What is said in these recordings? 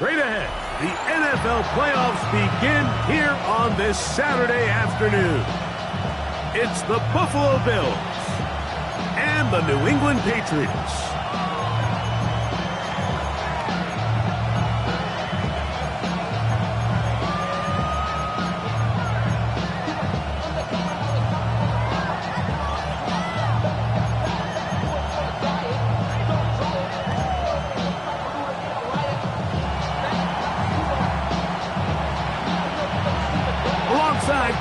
Straight ahead, the NFL playoffs begin here on this Saturday afternoon. It's the Buffalo Bills and the New England Patriots.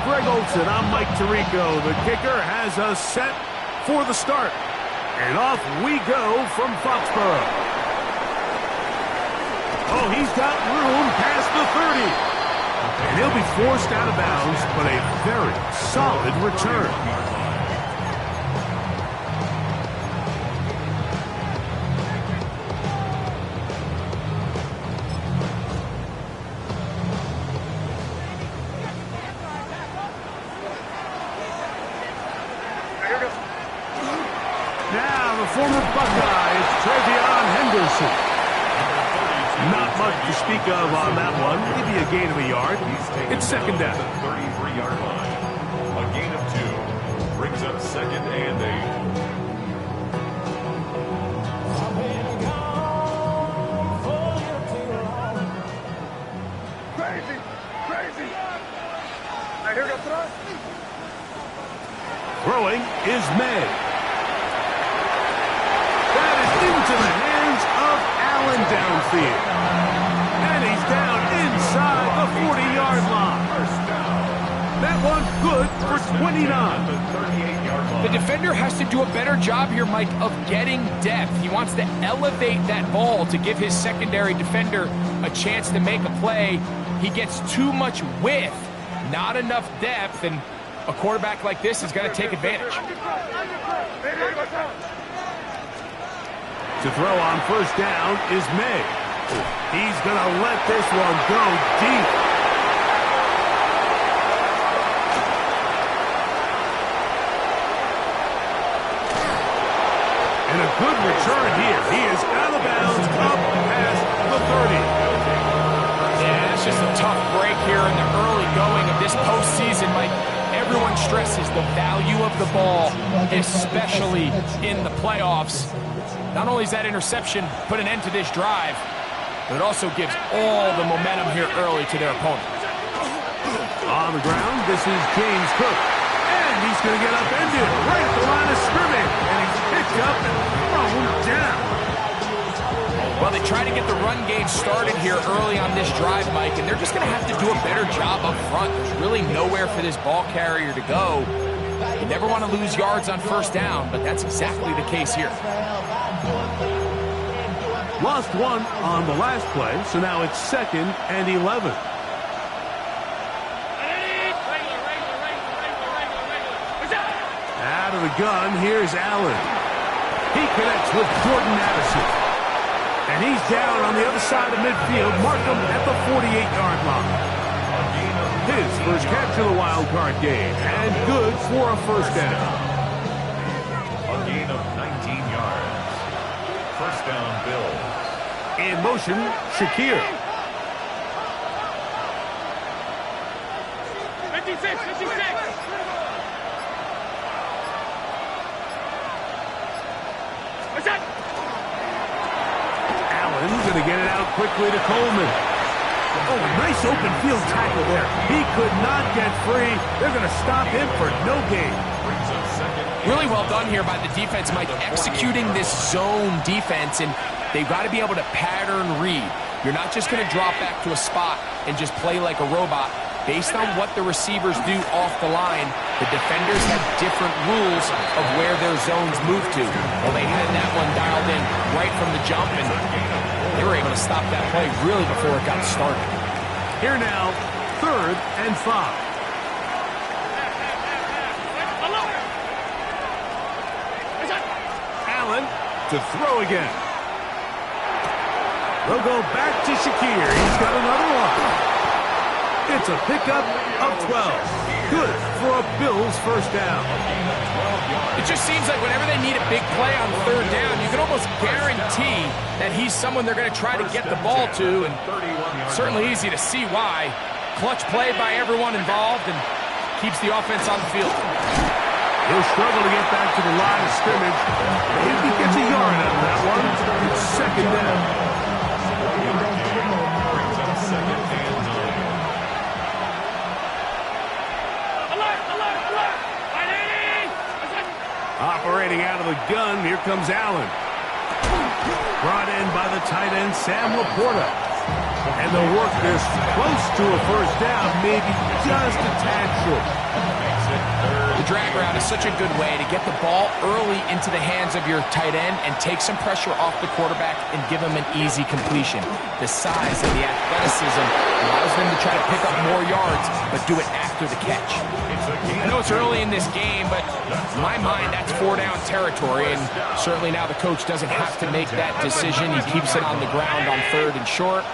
Greg Olson, I'm Mike Tirico. The kicker has us set for the start. And off we go from Foxborough. Oh, he's got room past the 30. And he'll be forced out of bounds, but a very solid return. Former Buckeye, it's Travion Henderson. Not much to speak of on that one. Maybe a gain of a yard. It's second down. The 33-yard line. A gain of 2 brings up second and 8. Crazy. I hear you thrust. Throwing is May. Into the hands of Allen downfield. And he's down inside the 40-yard line. That one good for 29. The defender has to do a better job here, Mike, of getting depth. He wants to elevate that ball to give his secondary defender a chance to make a play. He gets too much width, not enough depth, and a quarterback like this is going to take advantage. To throw on first down is May. He's going to let this one go deep. And a good return here. He is out of bounds up past the 30. Yeah, it's just a tough break here in the early going of this postseason, Mike. Everyone stresses the value of the ball, especially in the playoffs. Not only is that interception put an end to this drive, but it also gives all the momentum here early to their opponent. On the ground, this is James Cook. And he's going to get upended right at the line of scrimmage. And he's picked up and thrown down. Well, they try to get the run game started here early on this drive, Mike, and they're just going to have to do a better job up front. There's really nowhere for this ball carrier to go. You never want to lose yards on first down, but that's exactly the case here. Lost one on the last play, so now it's second and 11. Out of the gun, here's Allen. He connects with Jordan Addison. And he's down on the other side of midfield. Mark him at the 48-yard line. His first catch of the wild card game, and good for a first down. A gain of 19 yards. First down, Bills. In motion, Shakir. 56. What's that? Allen going to get it out quickly to Coleman. Oh, nice open field tackle there. He could not get free. They're going to stop him for no gain. Really well done here by the defense, Mike, executing this zone defense, and they've got to be able to pattern read. You're not just going to drop back to a spot and just play like a robot. Based on what the receivers do off the line, the defenders have different rules of where their zones move to. Well, they had that one dialed in right from the jump, and they were able to stop that play really before it got started. Here now, 3rd and 5. Allen to throw again. They'll go back to Shakir. He's got another one. It's a pickup of 12. Good for a Bills first down. It just seems like whenever they need a big play on third down, you can almost guarantee that he's someone they're going to try to get the ball to, and certainly easy to see why. Clutch play by everyone involved and keeps the offense on the field. He'll struggle to get back to the line of scrimmage. If he gets a yard out of that one, it's second down. Brings up second and 9. Operating out of the gun, here comes Allen. Brought in by the tight end, Sam Laporta. And they'll work this close to a first down, maybe just a tad short. The drag route is such a good way to get the ball early into the hands of your tight end and take some pressure off the quarterback and give him an easy completion. The size and the athleticism allows them to try to pick up more yards, but do it after the catch. I know it's early in this game, but in my mind, that's 4-down territory, and certainly now the coach doesn't have to make that decision. He keeps it on the ground on third and short,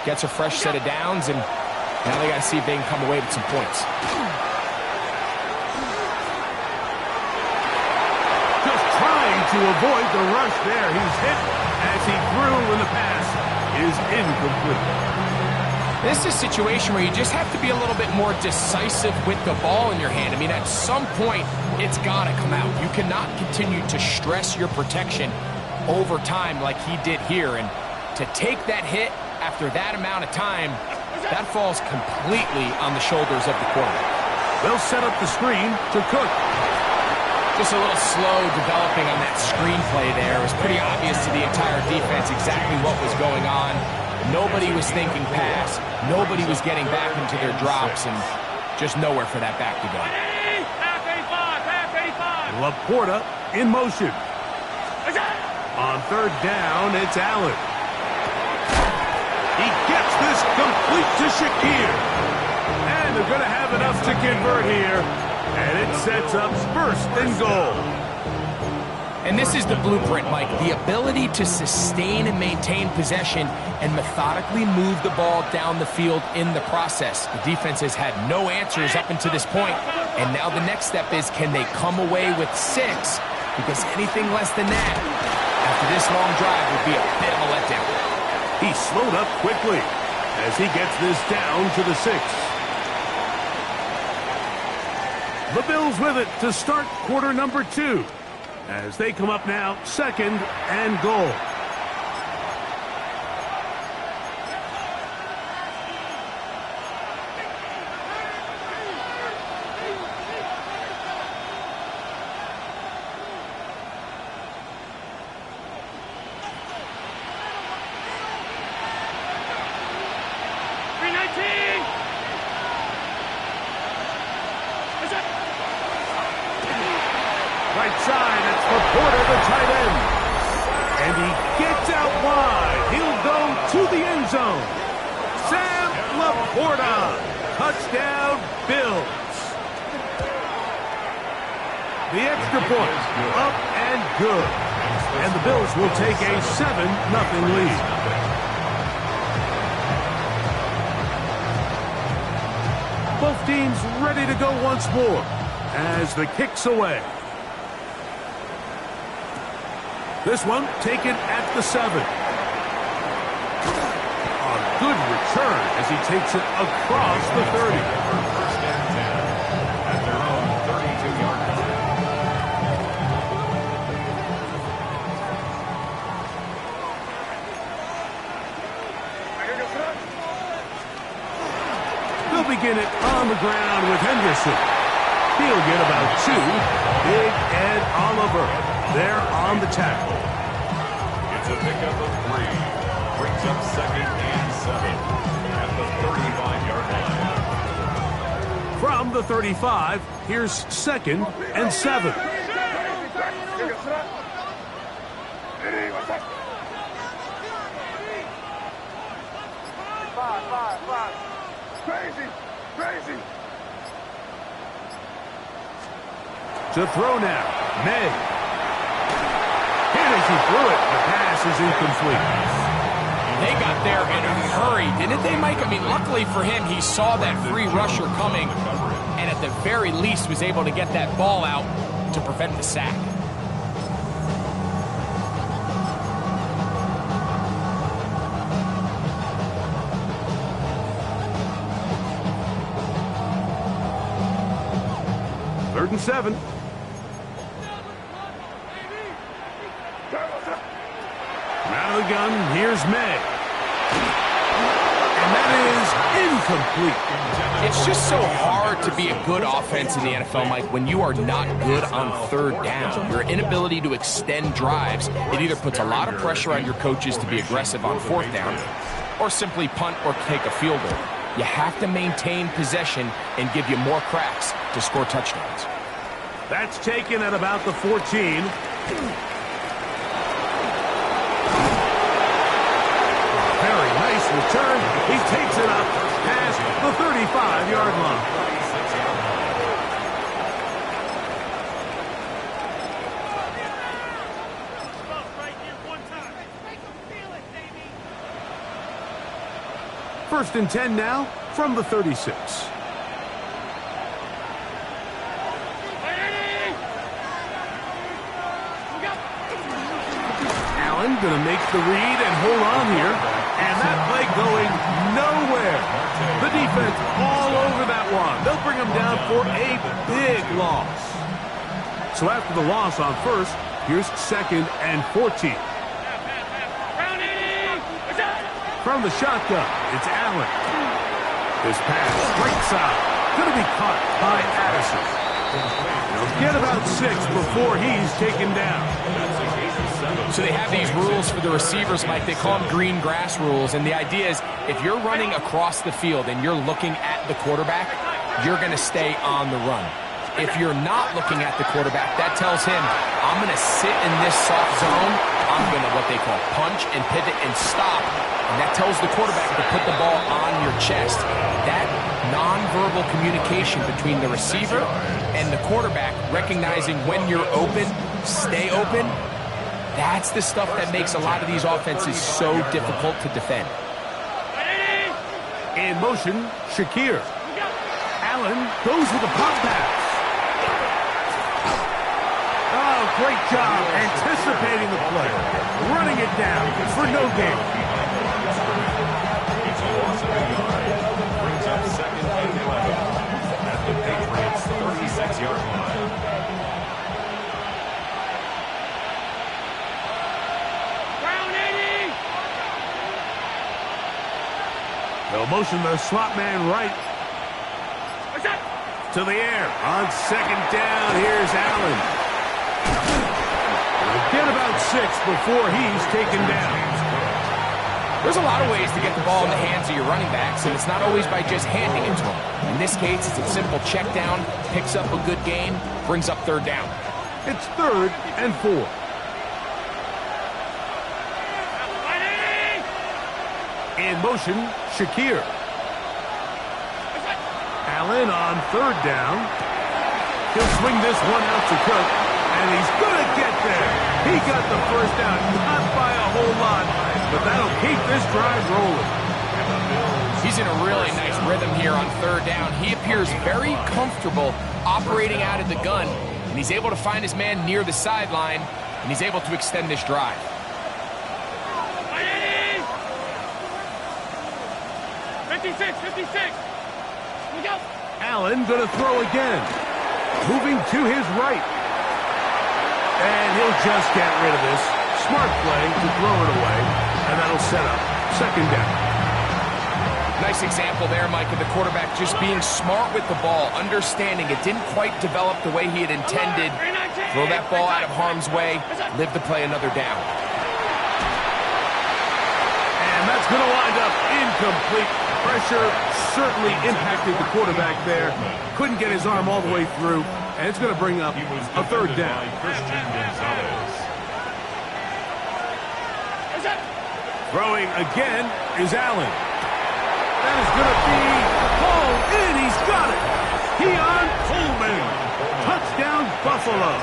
gets a fresh set of downs, and now they got to see if they can come away with some points. Just trying to avoid the rush there. He's hit as he threw, and the pass is incomplete. This is a situation where you just have to be a little bit more decisive with the ball in your hand. I mean, at some point, it's got to come out. You cannot continue to stress your protection over time like he did here. And to take that hit after that amount of time, that falls completely on the shoulders of the quarterback. They'll set up the screen to Cook. Just a little slow developing on that screenplay there. It was pretty obvious to the entire defense exactly what was going on. Nobody was thinking pass. Nobody was getting back into their drops, and just nowhere for that back to go. Laporta in motion. On third down, it's Allen. He gets this complete to Shakir. And they're going to have enough to convert here. And it sets up first and goal. And this is the blueprint, Mike. The ability to sustain and maintain possession and methodically move the ball down the field in the process. The defense has had no answers up until this point, and now the next step is, can they come away with 6? Because anything less than that, after this long drive, would be a bit of a letdown. He slowed up quickly as he gets this down to the 6. The Bills with it to start quarter number 2. As they come up now, second and goal. Right side, it's Laporta, the tight end. And he gets out wide. He'll go to the end zone. Sam Laporta. Touchdown, Bills. The extra point, up and good. And the Bills will take a 7-0 lead. Both teams ready to go once more as the kick's away. This one taken at the 7. A good return as he takes it across the 30. First and 10 at their own 32-yard line. They'll begin it on the ground with Henderson. He'll get about 2. Big Ed Oliver there on the tackle. It's a pickup of 3. Brings up second and 7 at the 35-yard line. From the 35, here's second and 7. Five. Crazy. To throw now, May. Hit as he threw it. The pass is incomplete. They got there in a hurry, didn't they, Mike? I mean, luckily for him, he saw that free rusher coming, and at the very least was able to get that ball out to prevent the sack. Third and 7. Out of the gun, here's May. And that is incomplete. It's just so hard to be a good offense in the NFL, Mike, when you are not good on third down. Your inability to extend drives, it either puts a lot of pressure on your coaches to be aggressive on fourth down, or simply punt or take a field goal. You have to maintain possession and give you more cracks to score touchdowns. That's taken at about the 14. Very nice return. He takes it up past the 35-yard line. First and 10 now from the 36. Allen going to make the read and hold on here. And that play going nowhere. The defense all over that one. They'll bring him down for a big loss. So after the loss on first, here's second and 14. From the shotgun, it's Allen. This pass, right side, going to be caught by Addison. They'll get about 6 before he's taken down. So they have these rules for the receivers, Mike. They call them green grass rules. And the idea is if you're running across the field and you're looking at the quarterback, you're going to stay on the run. If you're not looking at the quarterback, that tells him, I'm going to sit in this soft zone. I'm going to what they call punch and pivot and stop. And that tells the quarterback to put the ball on your chest. That nonverbal communication between the receiver and the quarterback, recognizing when you're open, stay open, that's the stuff that makes a lot of these offenses so difficult to defend. In motion, Shakir. Allen goes with a pop pass. Oh, great job anticipating the play. Running it down for no gain. Brings up second and 11 at the Patriots' 36-yard line. They'll motion the slot man right. To the air. On second down, here's Allen. They'll get about 6 before he's taken down. There's a lot of ways to get the ball in the hands of your running backs, and it's not always by just handing it to them. In this case, it's a simple check down, picks up a good gain, brings up third down. It's third and 4. In motion, Shakir. Allen on third down. He'll swing this one out to Cook, and he's going to get there. He got the first down, not by a whole lot, but that'll keep this drive rolling. He's in a really nice rhythm here on third down. He appears very comfortable operating out of the gun, and he's able to find his man near the sideline, and he's able to extend this drive. 56. Allen going to throw again. Moving to his right. And he'll just get rid of this. Smart play to throw it away. And that'll set up second down. Nice example there, Mike, of the quarterback just being smart with the ball, understanding it didn't quite develop the way he had intended. Throw that ball out of harm's way, live to play another down. And that's going to wind up incomplete. Pressure certainly impacted the quarterback there. Couldn't get his arm all the way through, and it's going to bring up a third down. Throwing again is Allen. That is going to be hauled in. He's got it. Keon Coleman. Touchdown, Buffalo.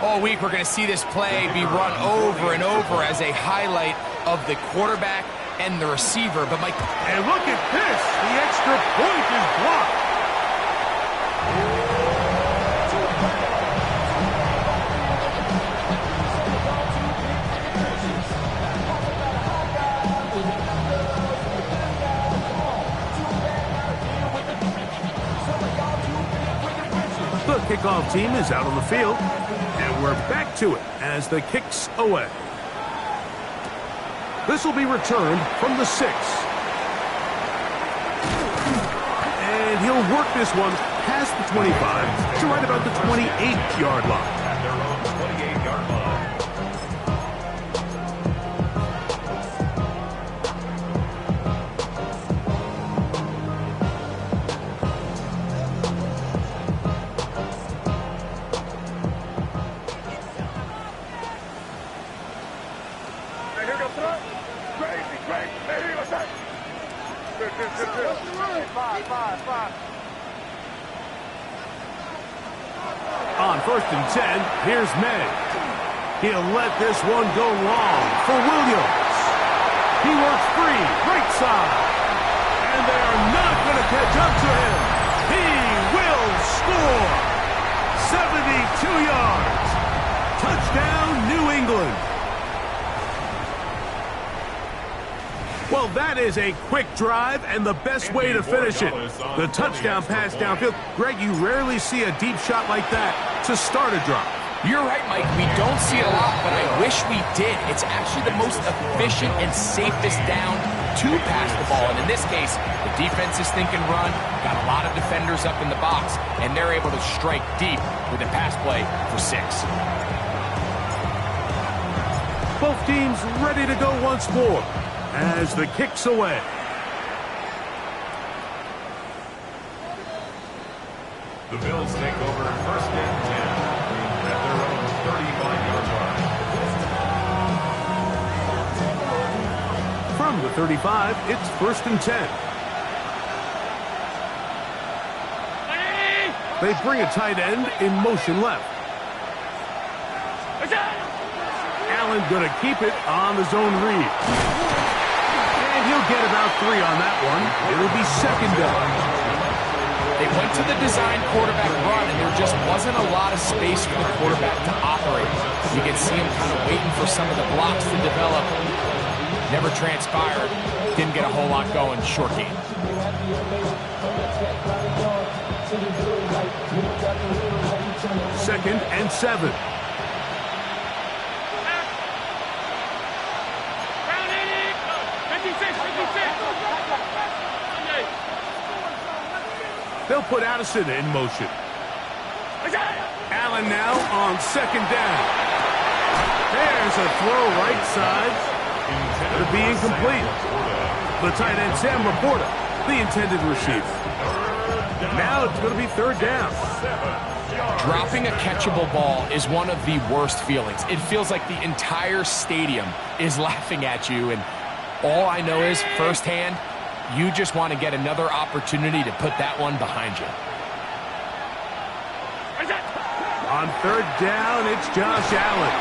All week, we're going to see this play be run over and over as a highlight of the quarterback and the receiver. But Mike, and look at this. The extra point is blocked. The kickoff team is out on the field, and we're back to it as the kick's away. This will be returned from the 6. And he'll work this one past the 25 to right about the 28-yard line. At their own 28-yard line. On 1st and 10, here's May. He'll let this one go long for Williams. He works free, right side. And they are not going to catch up to him. He will score. 72 yards. Touchdown, New England. Well, that is a quick drive and the best way to finish it. The touchdown pass downfield. Greg, you rarely see a deep shot like that to start a drive. you're right, Mike. We don't see it a lot, but I wish we did. It's actually the most efficient and safest down to pass the ball. And in this case, the defense is thinking run, got a lot of defenders up in the box, and they're able to strike deep with a pass play for 6. Both teams ready to go once more as the kick's away. The Bills take over 1st and 10 at their own 35-yard line. From the 35, it's 1st and 10. They bring a tight end in motion left. Allen going to keep it on the zone read. And he'll get about 3 on that one. It'll be 2nd down. They went to the design quarterback run, and there just wasn't a lot of space for the quarterback to operate. You can see him kind of waiting for some of the blocks to develop. Never transpired. Didn't get a whole lot going. Short game. 2nd and 7. They'll put Addison in motion. Allen now on 2nd down. There's a throw right side. It'll be incomplete. The tight end, Sam Laporta, the intended receiver. Now it's going to be 3rd down. Dropping a catchable ball is one of the worst feelings. It feels like the entire stadium is laughing at you, and all I know is firsthand, you just want to get another opportunity to put that one behind you. On 3rd down, it's Josh Allen.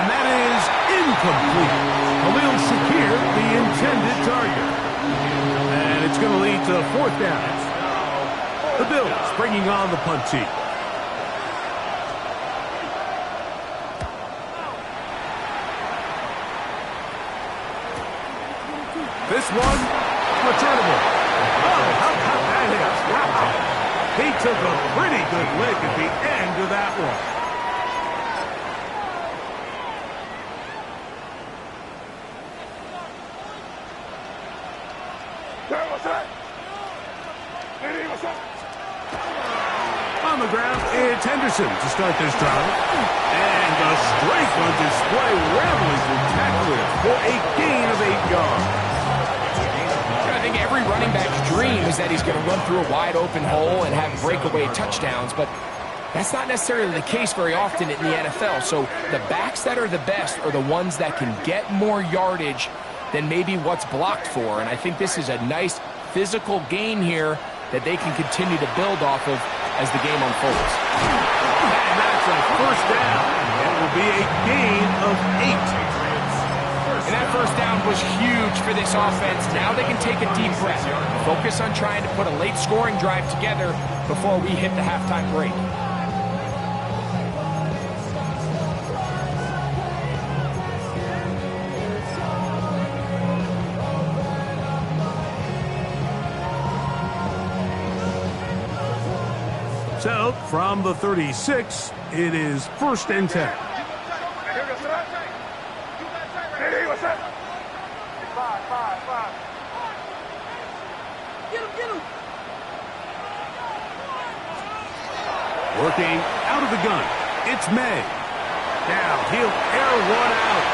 And that is incomplete. Khalil Shakir, the intended target. And it's going to lead to 4th down. The Bills bringing on the punt team. This one, returnable. Oh, how about that hit? Wow. He took a pretty good lick at the end of that one. On the ground, it's Henderson to start this drive. And the strength on display, rambling through tacklers for a gain of 8 yards. I think every running back's dream is that he's going to run through a wide open hole and have breakaway touchdowns, but that's not necessarily the case very often in the NFL. So the backs that are the best are the ones that can get more yardage than maybe what's blocked for. And I think this is a nice physical gain here that they can continue to build off of as the game unfolds. And that's a first down. It will be a gain of 8. And that first down was huge for this offense. Now they can take a deep breath. Focus on trying to put a late scoring drive together before we hit the halftime break. So, from the 36, it is 1st and 10. Working out of the gun, it's May. Now he'll air one out.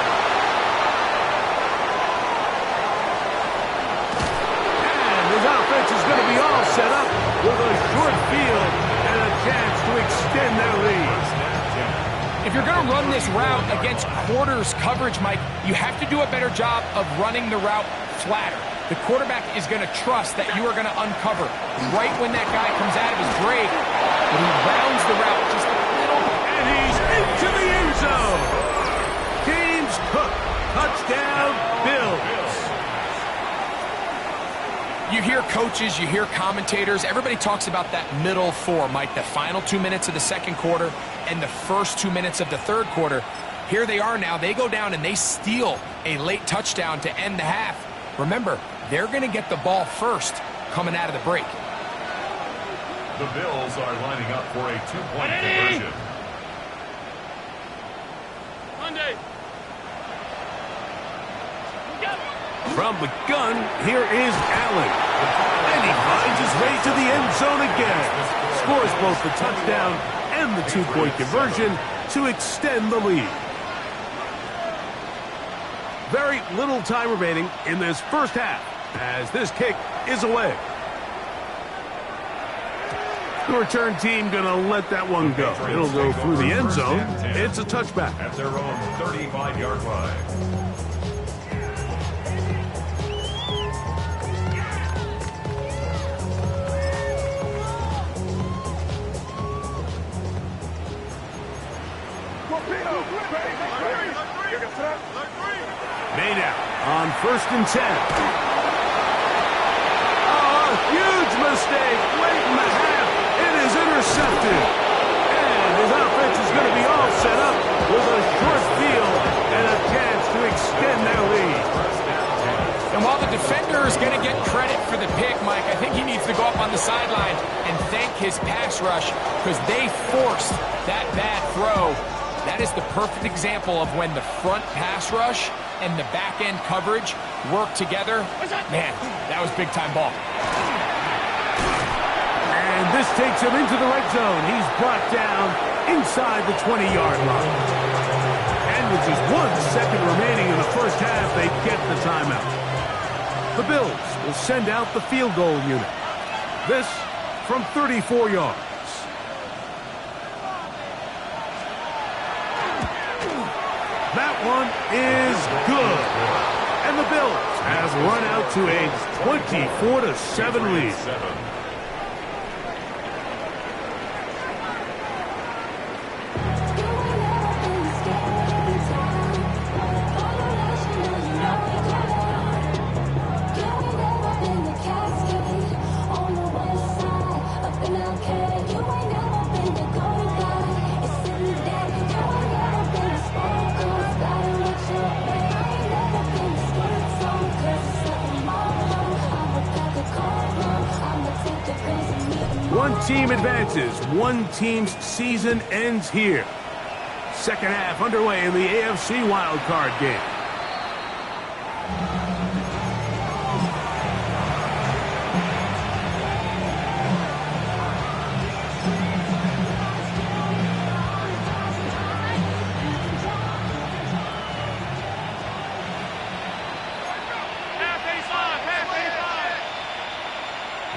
And his offense is going to be all set up with a short field and a chance to extend their lead. If you're going to run this route against quarters coverage, Mike, you have to do a better job of running the route flatter. The quarterback is going to trust that you are going to uncover right when that guy comes out of his break. But he rounds the route just a little. And he's into the end zone. James Cook, touchdown, Bills. You hear coaches, you hear commentators, everybody talks about that middle four, Mike, the final 2 minutes of the second quarter and the first 2 minutes of the third quarter. Here they are now. They go down and they steal a late touchdown to end the half. Remember, they're going to get the ball first coming out of the break. The Bills are lining up for a two-point conversion. Monday. From the gun, here is Allen. And he finds his way to the end zone again. Scores both the touchdown and the two-point conversion to extend the lead. Very little time remaining in this first half as this kick is away. The return team going to let that one go. It'll go through the end zone. It's a touchback. At their own 35-yard line. Made out on 1st and 10. Oh, huge mistake late in the half. It is intercepted. And his offense is going to be all set up with a short field and a chance to extend their lead. And while the defender is going to get credit for the pick, Mike, I think he needs to go up on the sideline and thank his pass rush because they forced that bad throw. That is the perfect example of when the front pass rush and the back-end coverage work together. Man, that was big-time ball. And this takes him into the red zone. He's brought down inside the 20-yard line. And with just 1 second remaining in the first half, they get the timeout. The Bills will send out the field goal unit. This from 34 yards. That one is good. And the Bills have run out to a 24-7 lead. One team advances. One team's season ends here. Second half underway in the AFC wildcard game.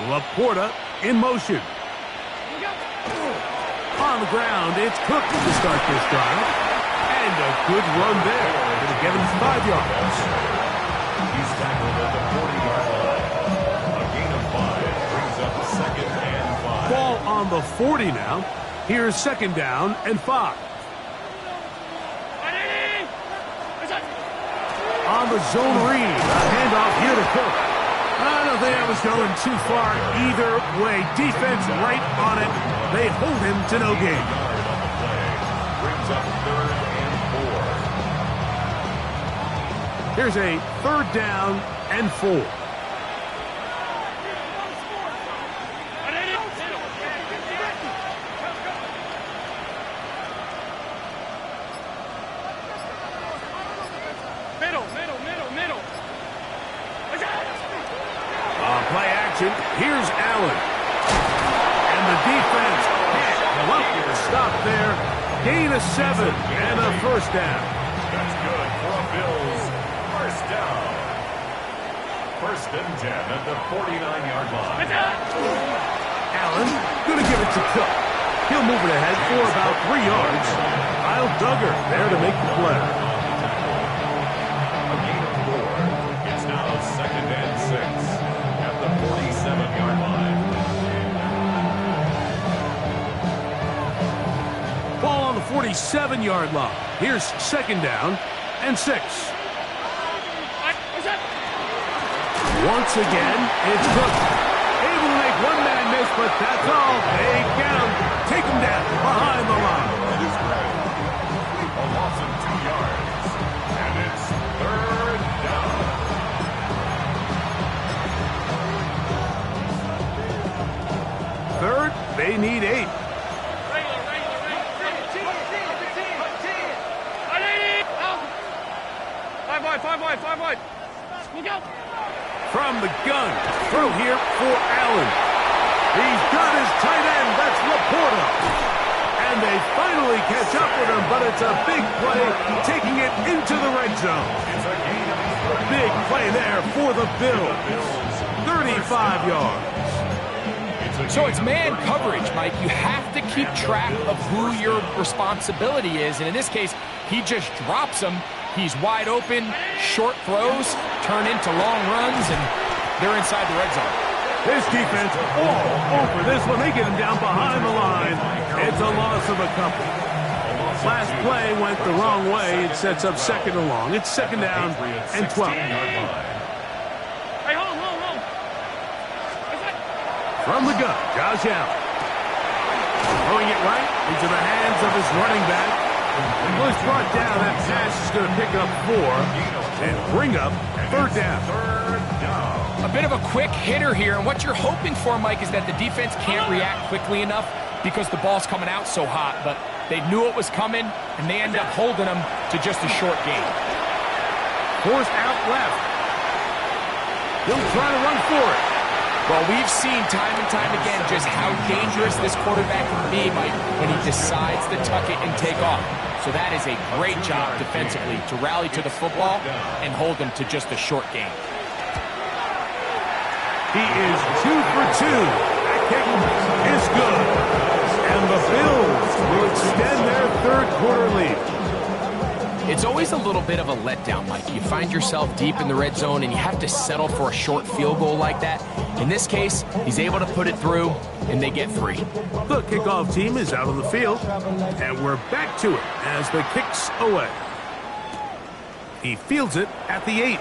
Laporta in motion. On the ground, it's Cook to start this drive. And a good run there. It'll get him 5 yards. He's tackled at the 40-yard line. A gain of 5 brings up second and 5. Ball on the 40 now. Here's second down and 5. on the zone read. A handoff here to Cook. I don't think that was going too far either way. Defense right on it. They hold him to no gain. Brings up 3rd and 4. Here's a 3rd down and 4. Play action. Here's Allen. And the defense can't come up with a stop there. Gain of 7 and a 1st down. That's good for a Bills 1st down. 1st and 10 at the 49-yard line. Allen going to give it to Cook. He'll move it ahead for about 3 yards. Kyle Duggar there to make the play. A gain of 4. It's now 2nd and 6. 47-yard line. Ball on the 47-yard line. Here's 2nd down and 6. Once again, it's Cook. Able to make one man miss, but that's all. They get him. Take him down behind the line. It is great. A loss of 2 yards. And it's 3rd down. Third, they need 8. Five wide. Look out. From the gun, throw here for Allen. He's got his tight end, that's Laporta. And they finally catch up with him, but it's a big play, taking it into the red zone. Big play there for the Bills. 35 yards. So it's man coverage, Mike. You have to keep track of who your responsibility is. And in this case, he just drops him. He's wide open. Short throws turn into long runs, and they're inside the red zone. This defense all over this one. They get him down behind the line. It's a loss of a couple. Last play went the wrong way. It sets up 2nd and long. It's 2nd down and 12. Hey, hold. From the gun, Josh Allen. Throwing it right into the hands of his running back. Well, it's brought down. That pass is going to pick up 4 and bring up 3rd down. A bit of a quick hitter here, and what you're hoping for, Mike, is that the defense can't react quickly enough because the ball's coming out so hot, but they knew it was coming, and they end up holding them to just a short gain. Forced out left. He'll try to run for it. Well, we've seen time and time again just how dangerous this quarterback can be, Mike, when he decides to tuck it and take off. So that is a great job defensively to rally to the football and hold them to just a short gain. He is 2 for 2. That kick is good. And the Bills will extend their 3rd quarter lead. It's always a little bit of a letdown, Mike. You find yourself deep in the red zone and you have to settle for a short field goal like that. In this case, he's able to put it through, and they get 3. The kickoff team is out on the field, and we're back to it as the kick's away. He fields it at the 8.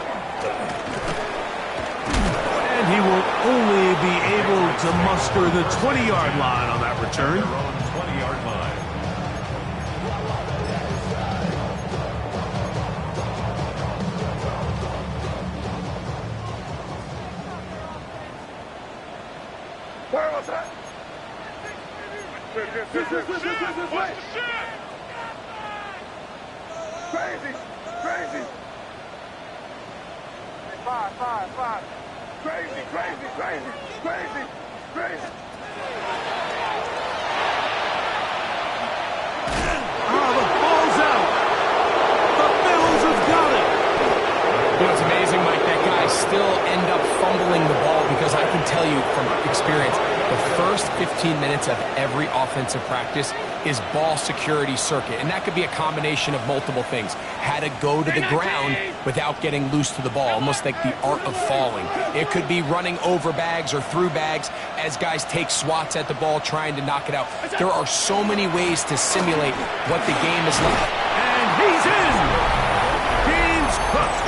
And he will only be able to muster the 20-yard line on that return. 20-yard line. Where was that? This way. Crazy. 5. Crazy. Oh, the ball's out. The Bills have got it. You know, it's amazing, Mike, that guys still end up fumbling the ball because I can tell you from experience, the first 15 minutes of every offensive practice is ball security circuit. And that could be a combination of multiple things. How to go to the ground without getting loose to the ball, almost like the art of falling. It could be running over bags or through bags as guys take swats at the ball trying to knock it out. There are so many ways to simulate what the game is like. And he's in. Game's cooked.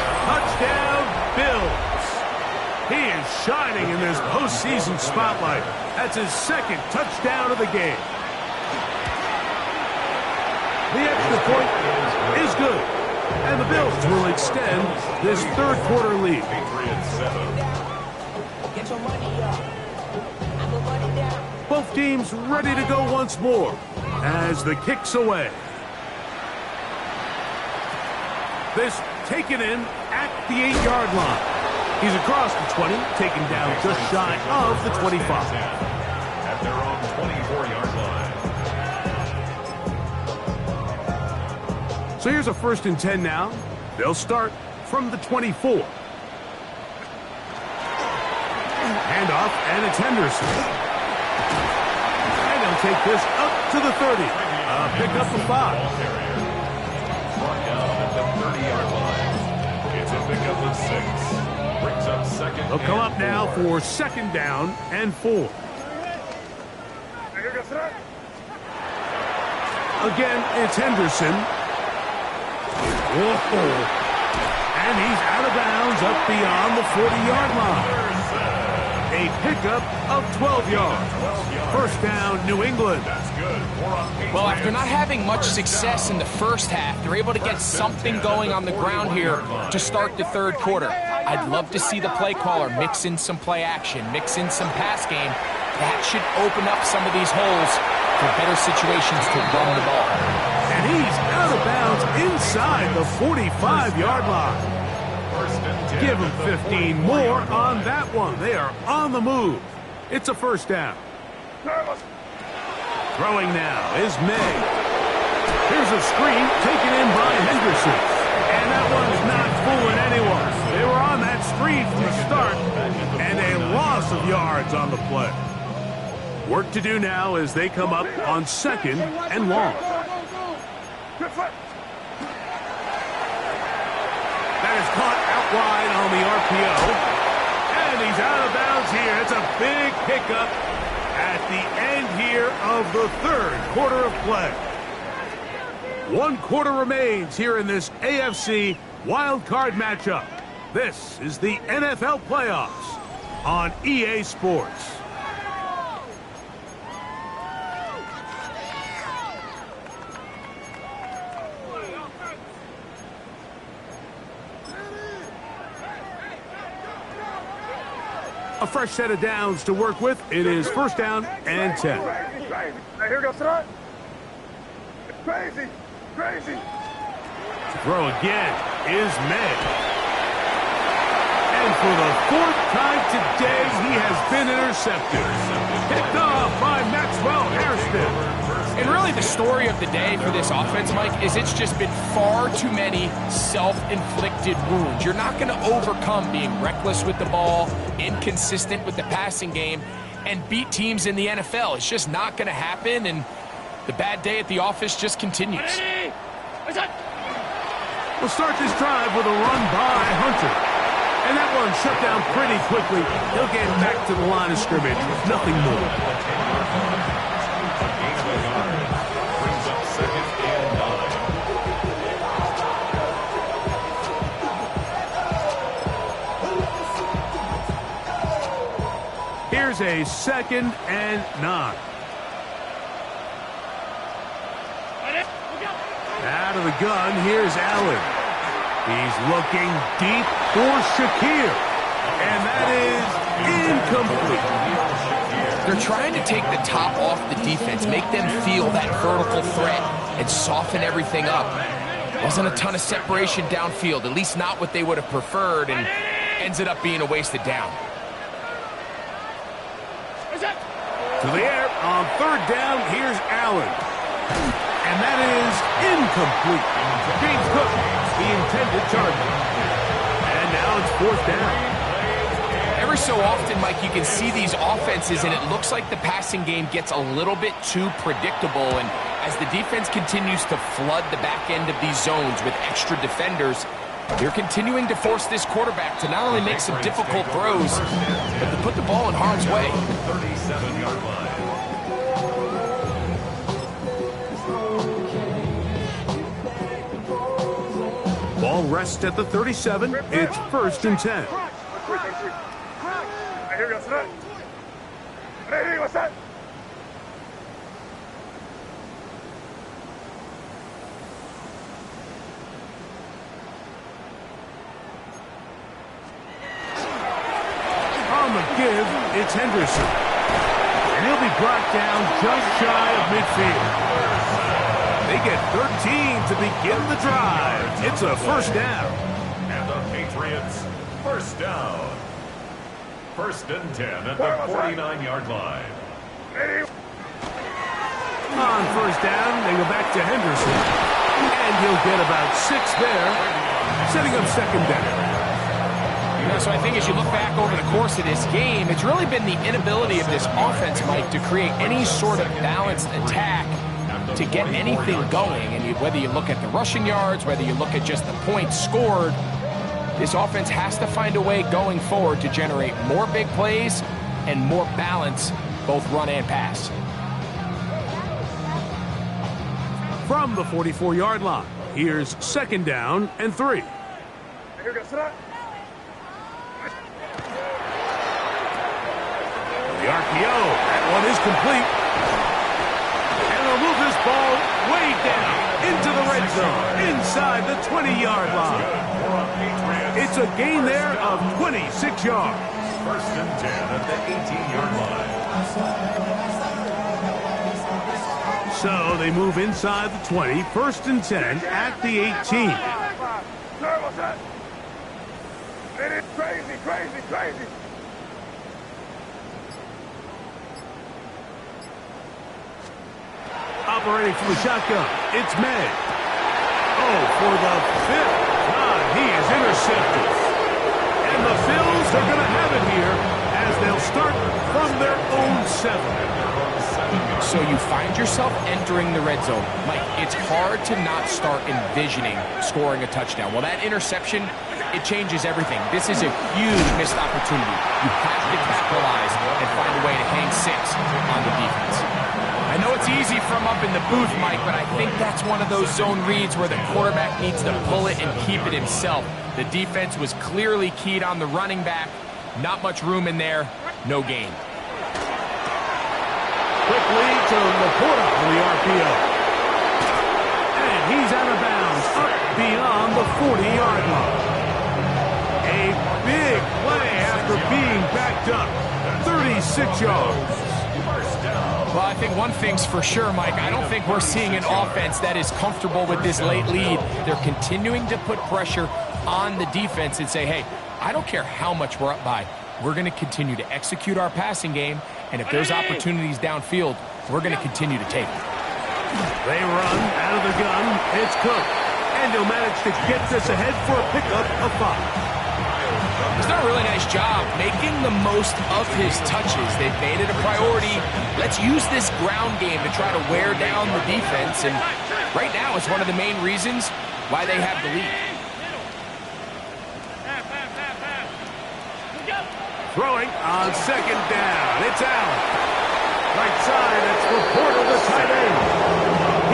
shining in this postseason spotlight. That's his second touchdown of the game. The extra point is good, and the Bills will extend this third quarter lead. Both teams ready to go once more as the kick's away. This taken in at the 8-yard line. He's across the 20, taken down just shy of the 25. At their own 24-yard line. So here's a 1st and 10 now. They'll start from the 24. Handoff, and it's Henderson. And they'll take this up to the 30. Pick up the 5. Brought down at the 30-yard line. It's a pickup of 6. Brings up second. They'll come up now for 2nd down and 4. Again, it's Henderson. Whoa. And he's out of bounds up beyond the 40-yard line. A pickup of 12 yards. 1st down, New England. Well, after not having much success in the first half, they're able to get something going on the ground here to start the third quarter. I'd love to see the play caller mix in some play action, mix in some pass game. That should open up some of these holes for better situations to run the ball. And he's out of bounds inside the 45-yard line. Give him 15 more on that one. They are on the move. It's a 1st down. Throwing now is May. Here's a screen taken in by Henderson. And that one's not fooling anyone. They were on that screen from the start. And a loss of yards on the play. Work to do now as they come up on 2nd and long. That is caught out wide on the RPO. And he's out of bounds here. It's a big pickup at the end here of the third quarter of play. 1 quarter remains here in this AFC wild card matchup. This is the NFL playoffs on EA Sports. A fresh set of downs to work with. It is 1st down and 10. Hey, here goes son. Crazy. To throw again is May. And for the 4th time today, he has been intercepted. Picked off by Maxwell Hairston. And really the story of the day for this offense, Mike, is it's just been far too many self-inflicted wounds. You're not going to overcome being reckless with the ball, inconsistent with the passing game, and beat teams in the NFL. It's just not going to happen, and the bad day at the office just continues. We'll start this drive with a run by Hunter. And that one shut down pretty quickly. He'll get back to the line of scrimmage. Nothing more. Brings up 2nd and 9. Here's a 2nd and 9. Out of the gun, here's Allen. He's looking deep for Shakir. And that is incomplete. They're trying to take the top off the defense, make them feel that vertical threat, and soften everything up. Wasn't a ton of separation downfield, at least not what they would have preferred, and ends it up being a wasted down. To the air on 3rd down, here's Allen. And that is incomplete. James Cook, the intended target. And now it's 4th down. Every so often, Mike, you can see these offenses, and it looks like the passing game gets a little bit too predictable. And as the defense continues to flood the back end of these zones with extra defenders, they're continuing to force this quarterback to not only make some difficult throws, but to put the ball in harm's way. 37-yard line. Ball rests at the 37. It's 1st and 10. Right, here we go. Sit. Ready, what's that? On the give, it's Henderson. And he'll be brought down just shy of midfield. They get 13 to begin the drive. It's a first down. And the Patriots, first down. First and 10 at the 49-yard line. On first down, they go back to Henderson. And he'll get about 6 there, setting up second down. Yeah, so I think as you look back over the course of this game, it's really been the inability of this offense, Mike, to create any sort of balanced attack to get anything going. And whether you look at the rushing yards, whether you look at just the points scored, this offense has to find a way going forward to generate more big plays and more balance, both run and pass. From the 44-yard line, here's second down and 3. Here we go. Sit up. The RPO, that one is complete. And they'll move this ball way down into the red zone, inside the 20-yard line. It's a gain there of 26 yards. First and 10 at the 18-yard line. So they move inside the 20, first and 10 at the 18. Sir, what's that? It is crazy, crazy, crazy. Operating from the shotgun, it's May. Oh, for the 5th time, he is intercepted. And the Bills are going to have it here as they'll start from their own 7. So you find yourself entering the red zone. Mike, it's hard to not start envisioning scoring a touchdown. Well, that interception, it changes everything. This is a huge missed opportunity. You have to capitalize and find a way to hang 6 on the defense. I know it's easy from up in the booth, Mike, but I think that's one of those zone reads where the quarterback needs to pull it and keep it himself. The defense was clearly keyed on the running back. Not much room in there. No gain. Quickly to Laporta for the RPO. And he's out of bounds, up beyond the 40-yard line. A big play after being backed up. 36 yards. Well, I think one thing's for sure, Mike. I don't think we're seeing an offense that is comfortable with this late lead. They're continuing to put pressure on the defense and say, hey, I don't care how much we're up by. We're going to continue to execute our passing game, and if there's opportunities downfield, we're going to continue to take them. They run out of the gun. It's Cook. And he'll manage to get this ahead for a pickup of 5. He's done a really nice job making the most of his touches. They've made it a priority. Let's use this ground game to try to wear down the defense, and right now it's one of the main reasons why they have the lead. Throwing on second down. It's Allen. Right side, it's Laporta, the tight end.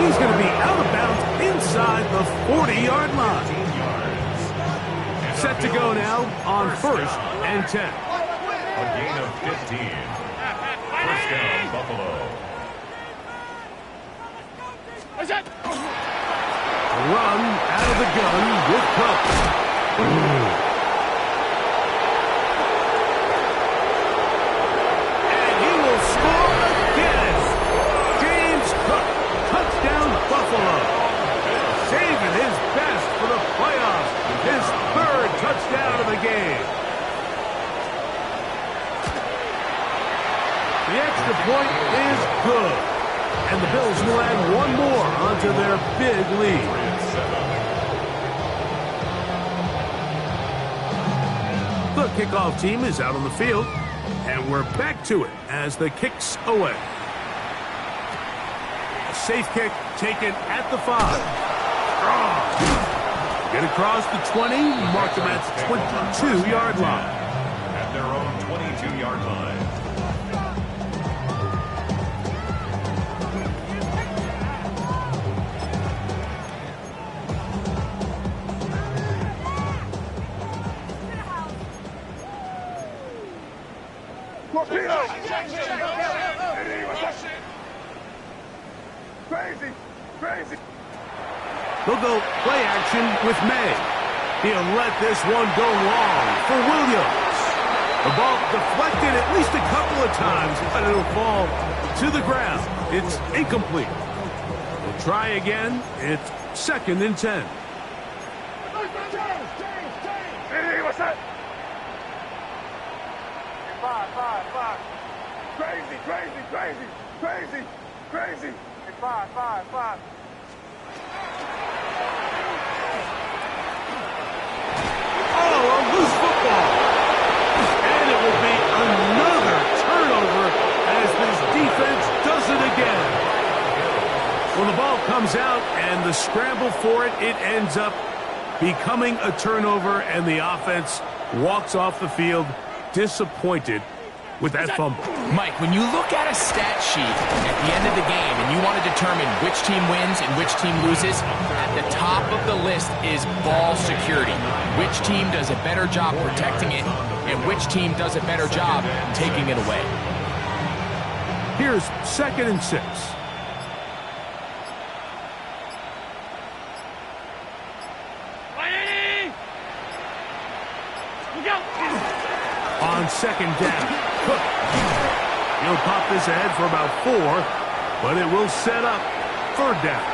He's going to be out of bounds inside the 40-yard line. Set to go now on first and 10. A gain of 15. First down, Buffalo. Run out of the gun with Cook. And he will score again. James Cook, touchdown Buffalo. Saving his best for the playoffs. His 3rd touchdown of the game. The extra point is good. And the Bills will add one more onto their big lead. The kickoff team is out on the field. And we're back to it as the kick's away. A safe kick taken at the 5. Get across the 20, mark them at the 22-yard line. At their own 22-yard line. Torpedo! Crazy! Crazy! They'll go play action with May. He'll let this one go long for Williams. The ball deflected at least a couple of times, but it'll fall to the ground. It's incomplete. We'll try again. It's 2nd and 10. Hey, what's that? 5. Crazy, crazy, crazy, crazy, crazy. 5. Oh, a loose football. And it will be another turnover as this defense does it again. Well, the ball comes out and the scramble for it, it ends up becoming a turnover, and the offense walks off the field disappointed with that fumble. Mike, when you look at a stat sheet at the end of the game and you want to determine which team wins and which team loses, at the top of the list is ball security. Which team does a better job protecting it and which team does a better job taking it away. Here's 2nd and 6. On 2nd down, Cook. He'll pop this ahead for about 4, but it will set up 3rd down.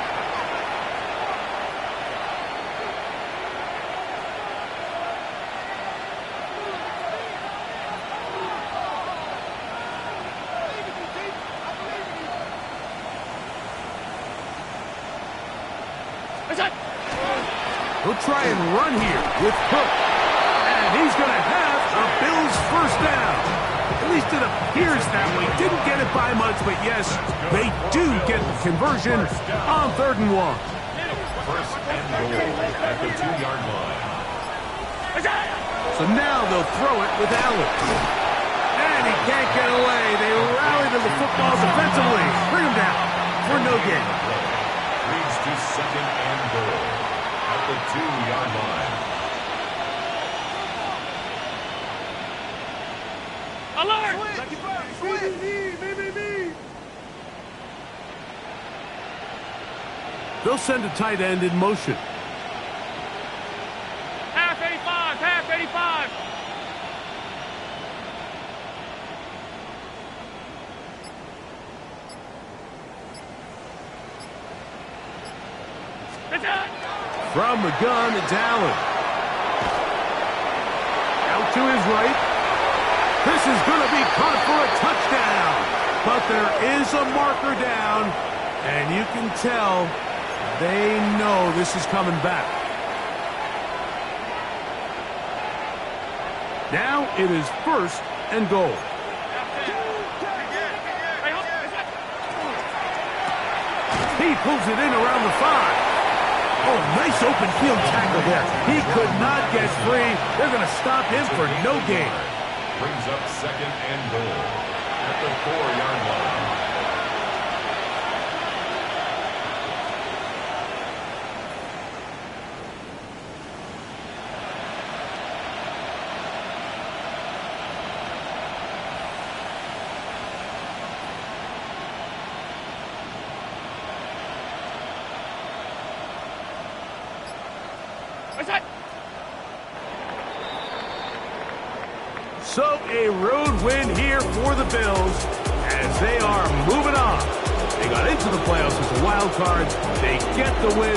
He'll try and run here with Cook. And he's going to have a Bills 1st down. At least it appears that way. Didn't get it by much, but yes, they do get the conversion on 3rd and 1. 1st and goal at the 2-yard line. So now they'll throw it with Allen. And he can't get away. They rally to the football defensively. Bring him down for no gain. Leads to 2nd and goal at the 2-yard line. Alert! They'll send a tight end in motion. Half 85! From the gun, it's Allen. Out to his right. This is going to be caught for a touchdown. But there is a marker down, and you can tell they know this is coming back. Now it is 1st and goal. He pulls it in around the 5. Oh, nice open field tackle there. He could not get free. They're going to stop him for no gain. Brings up 2nd and goal at the 4-yard line. So a road win here for the Bills as they are moving on. They got into the playoffs as a wild card. They get the win